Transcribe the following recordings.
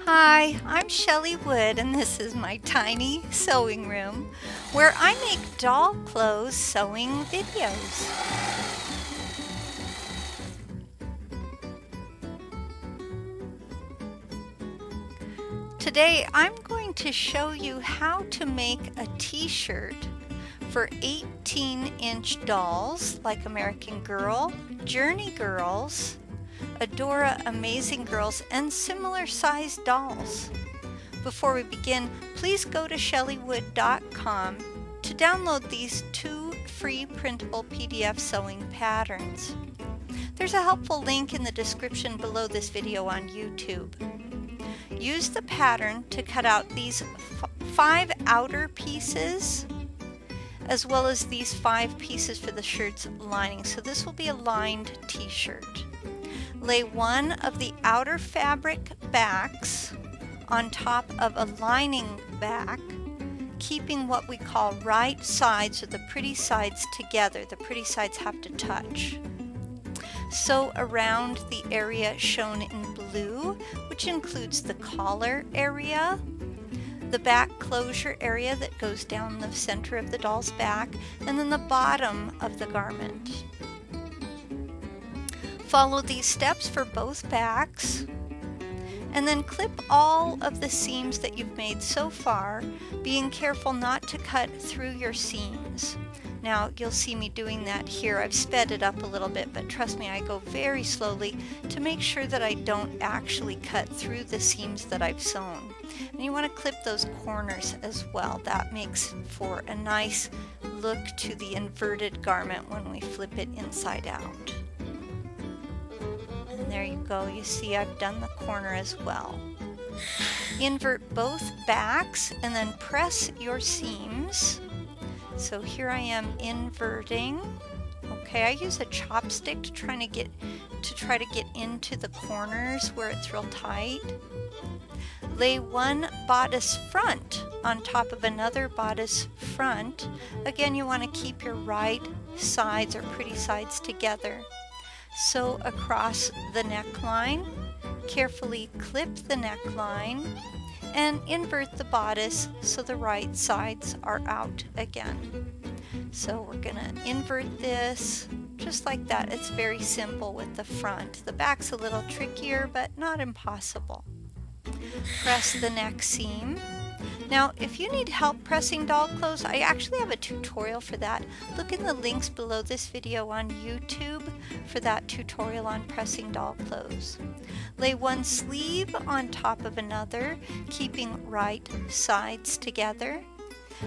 Hi, I'm Shelley Wood and this is my tiny sewing room where I make doll clothes sewing videos. Today I'm going to show you how to make a t-shirt for 18-inch dolls like American Girl, Journey Girls, Adora Amazing Girls, and similar sized dolls. Before we begin, please go to shelleywood.com to download these 2 free printable PDF sewing patterns. There's a helpful link in the description below this video on YouTube. Use the pattern to cut out these 5 outer pieces as well as these 5 pieces for the shirt's lining. So this will be a lined t-shirt. Lay one of the outer fabric backs on top of a lining back, keeping what we call right sides or the pretty sides together. The pretty sides have to touch. Sew around the area shown in blue, which includes the collar area, the back closure area that goes down the center of the doll's back, and then the bottom of the garment. Follow these steps for both backs, and then clip all of the seams that you've made so far, being careful not to cut through your seams. Now you'll see me doing that here. I've sped it up a little bit, but trust me, I go very slowly to make sure that I don't actually cut through the seams that I've sewn. And you want to clip those corners as well. That makes for a nice look to the inverted garment when we flip it inside out. And there you go, you see I've done the corner as well. Invert both backs and then press your seams. So here I am inverting. Okay, I use a chopstick to try to get into the corners where it's real tight. Lay one bodice front on top of another bodice front. Again, you want to keep your right sides or pretty sides together. Sew across the neckline, carefully clip the neckline, and invert the bodice so the right sides are out again. So we're going to invert this just like that. It's very simple with the front. The back's a little trickier, but not impossible. Press the neck seam. Now, if you need help pressing doll clothes, I actually have a tutorial for that. Look in the links below this video on YouTube for that tutorial on pressing doll clothes. Lay one sleeve on top of another, keeping right sides together.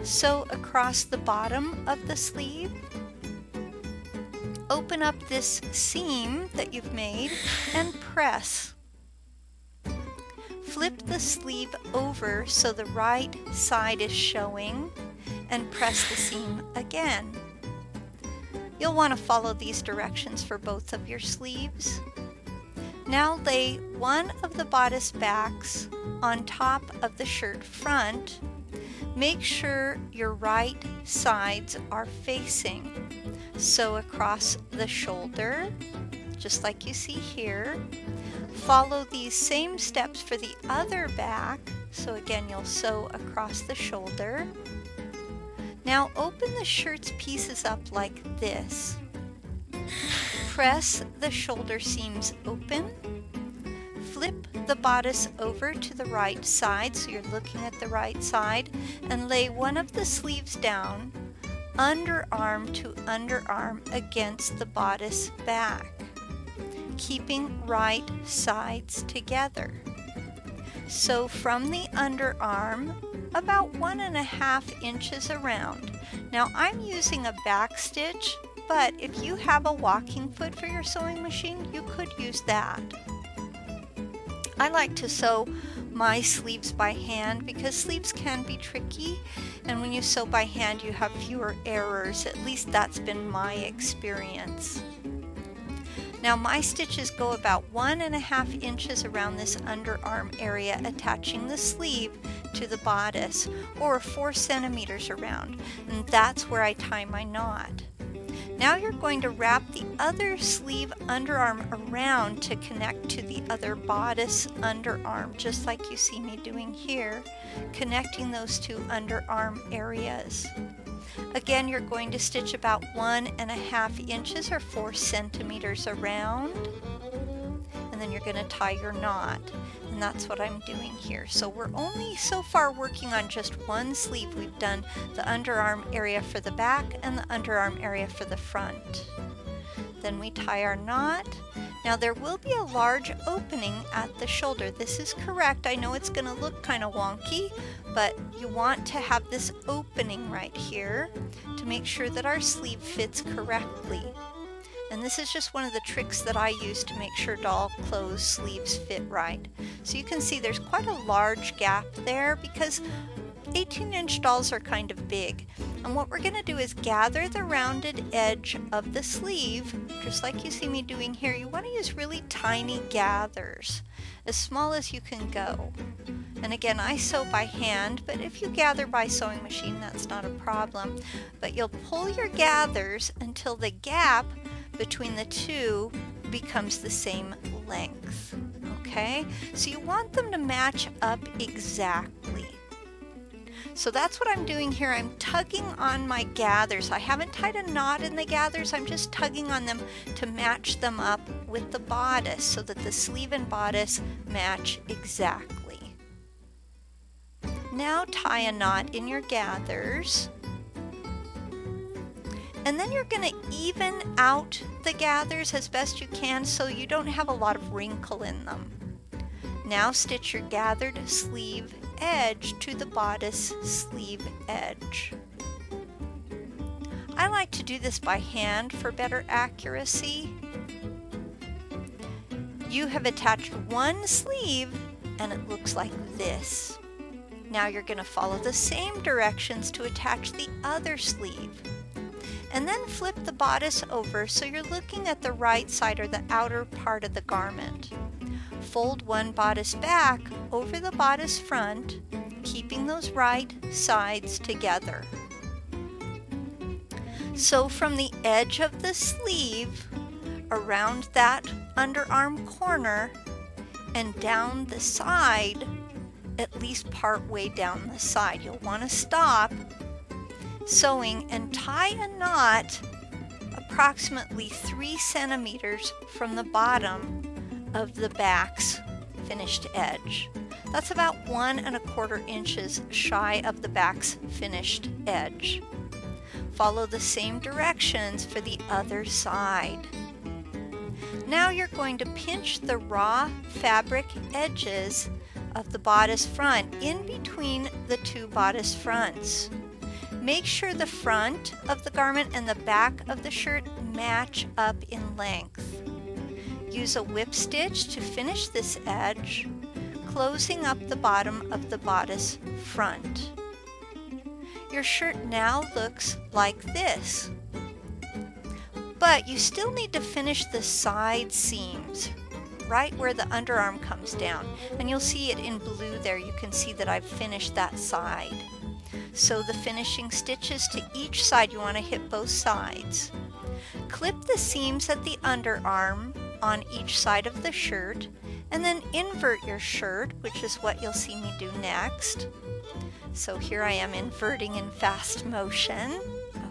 Sew across the bottom of the sleeve. Open up this seam that you've made and press. Flip the sleeve over so the right side is showing and press the seam again. You'll want to follow these directions for both of your sleeves. Now lay one of the bodice backs on top of the shirt front. Make sure your right sides are facing. Sew across the shoulder, just like you see here. Follow these same steps for the other back. So again, you'll sew across the shoulder. Now open the shirt's pieces up like this. Press the shoulder seams open. Flip the bodice over to the right side, so you're looking at the right side, and lay one of the sleeves down, underarm to underarm against the bodice back, keeping right sides together. Sew from the underarm about 1.5 inches around. Now I'm using a backstitch, but if you have a walking foot for your sewing machine, you could use that. I like to sew my sleeves by hand because sleeves can be tricky, and when you sew by hand you have fewer errors. At least that's been my experience. Now my stitches go about 1.5 inches around this underarm area, attaching the sleeve to the bodice, or 4 centimeters around, and that's where I tie my knot. Now you're going to wrap the other sleeve underarm around to connect to the other bodice underarm, just like you see me doing here, connecting those two underarm areas. Again, you're going to stitch about 1.5 inches or 4 centimeters around, and then you're going to tie your knot. And that's what I'm doing here. So we're only so far working on just one sleeve. We've done the underarm area for the back and the underarm area for the front. Then we tie our knot. Now there will be a large opening at the shoulder. This is correct. I know it's going to look kind of wonky, but you want to have this opening right here to make sure that our sleeve fits correctly. And this is just one of the tricks that I use to make sure doll clothes sleeves fit right. So you can see there's quite a large gap there because 18-inch dolls are kind of big. And what we're going to do is gather the rounded edge of the sleeve, just like you see me doing here. You want to use really tiny gathers, as small as you can go. And again, I sew by hand, but if you gather by sewing machine, that's not a problem. But you'll pull your gathers until the gap between the two becomes the same length. Okay? So you want them to match up exactly. So that's what I'm doing here. I'm tugging on my gathers. I haven't tied a knot in the gathers. I'm just tugging on them to match them up with the bodice so that the sleeve and bodice match exactly. Now tie a knot in your gathers. And then you're going to even out the gathers as best you can so you don't have a lot of wrinkle in them. Now stitch your gathered sleeve edge to the bodice sleeve edge. I like to do this by hand for better accuracy. You have attached one sleeve and it looks like this. Now you're going to follow the same directions to attach the other sleeve. And then flip the bodice over so you're looking at the right side or the outer part of the garment. Fold one bodice back over the bodice front, keeping those right sides together. So from the edge of the sleeve, around that underarm corner, and down the side, at least part way down the side. You'll want to stop sewing and tie a knot approximately 3 centimeters from the bottom of the back's finished edge. That's about 1¼ inches shy of the back's finished edge. Follow the same directions for the other side. Now you're going to pinch the raw fabric edges of the bodice front in between the two bodice fronts. Make sure the front of the garment and the back of the shirt match up in length. Use a whip stitch to finish this edge, closing up the bottom of the bodice front. Your shirt now looks like this. But you still need to finish the side seams, right where the underarm comes down. And you'll see it in blue there. You can see that I've finished that side. Sew the finishing stitches to each side. You want to hit both sides. Clip the seams at the underarm on each side of the shirt, and then invert your shirt, which is what you'll see me do next. So here I am inverting in fast motion.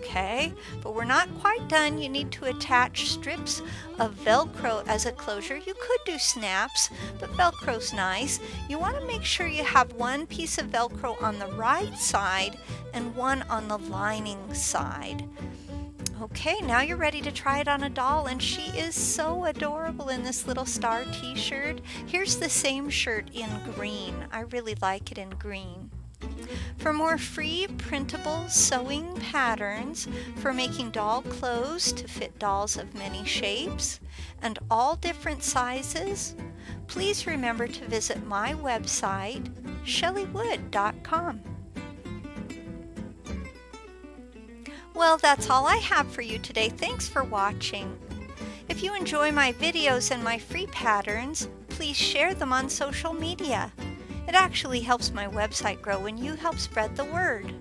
Okay, but we're not quite done. You need to attach strips of Velcro as a closure. You could do snaps, but Velcro's nice. You want to make sure you have one piece of Velcro on the right side and one on the lining side. Okay, now you're ready to try it on a doll, and she is so adorable in this little star t-shirt. Here's the same shirt in green. I really like it in green. For more free printable sewing patterns for making doll clothes to fit dolls of many shapes and all different sizes, please remember to visit my website, shelleywood.com. Well, that's all I have for you today. Thanks for watching. If you enjoy my videos and my free patterns, please share them on social media. It actually helps my website grow when you help spread the word.